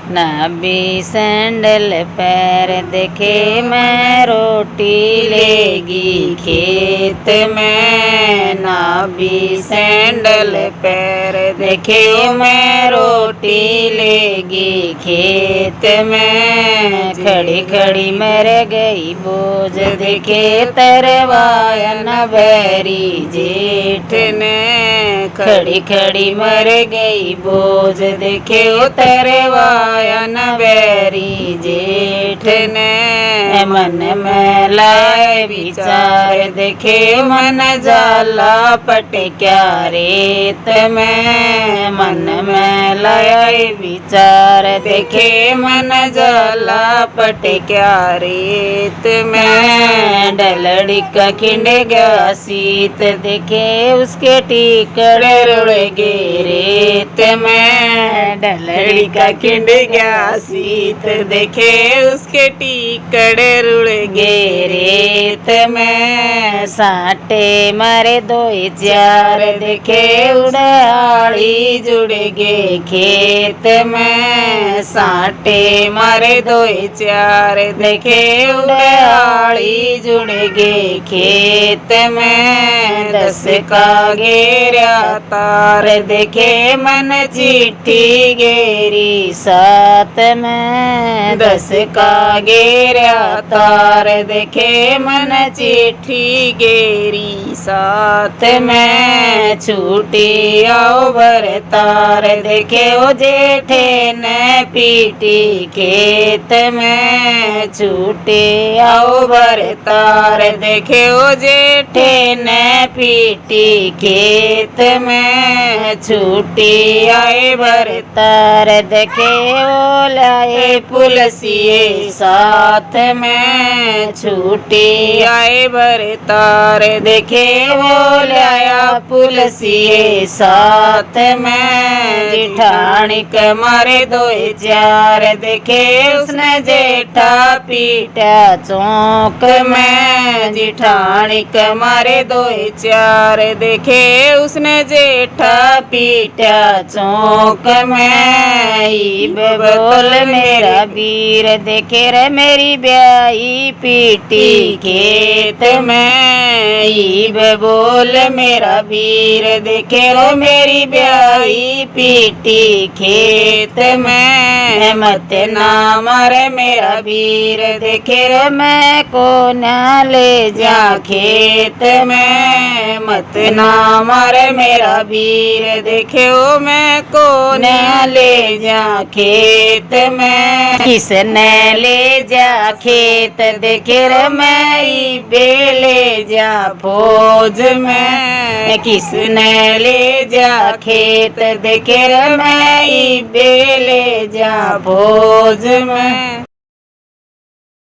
नाभी sandal पैर देखे मैं रोटी लेगी खेत में। नाभी सैंडल पैर देखे मैं रोटी लेगी खेत में। खड़ी खड़ी मर गई बोझ देखे तरवाया न बैरी जेठ ने। खड़ी खड़ी मर गई बोझ देखे तरवाया न बैरी जेठ ने। मन में लाए विचार देखे मन जाला पटक्या रेत में। मन में लाए विचार देखे मन जाला पटक्या रेत में। डलड़ी का खिंड गया सीत देखे उसके टीकड़े रुड़ गे रेत में। डलड़ी का खिंड गया सीत देखे उसके टीकड़े रुड़ गे रेत में। साटे मारे दो चार देखे उड़ाड़ी जुड़ गे खेत में। साटे मारे दो चार देखे उड़ाड़ी जुड़ गे खेत में। 10 का घेरा तार देखे मन चिट्ठी गेरी साथ में। 10 का घेरा तार देखे मन चिट्ठी गेरी साथ में। छूटी आओ भर तार देखे ओ जेठे ने पीटी खेत में। छूटी आओ भर तार देखे ओ जेठे ने पीटी खेत में। छूटी आए भर तार देखे ओ लाए पुलसिए साथ में। छूटी आए भर तार देखे वो लाया पुलसिए साथ में। जिठानी के मारे 2 चार देखे उसने जेठा पीटा चौक में। जिठानी के मारे 2 चार देखे उसने जेठा पीटा चौक में। ईब बोल मेरा वीर देखे रे मेरी ब्याई पीटी खेत में। ईब बोल मेरा वीर देखे रो मेरी ब्याई पीटी खेत में। मत ना मारे मेरा वीर देखे रो मैं को ना ले जा खेत में। मत ना मारे मेरा वीर देखे ओ मैं को ना ले जा खेत में। किसने ले जा खेत देखे रे मैं बेले जा फौज में। किसने ले जा खेत देखे रे मैं बेले जा फौज में।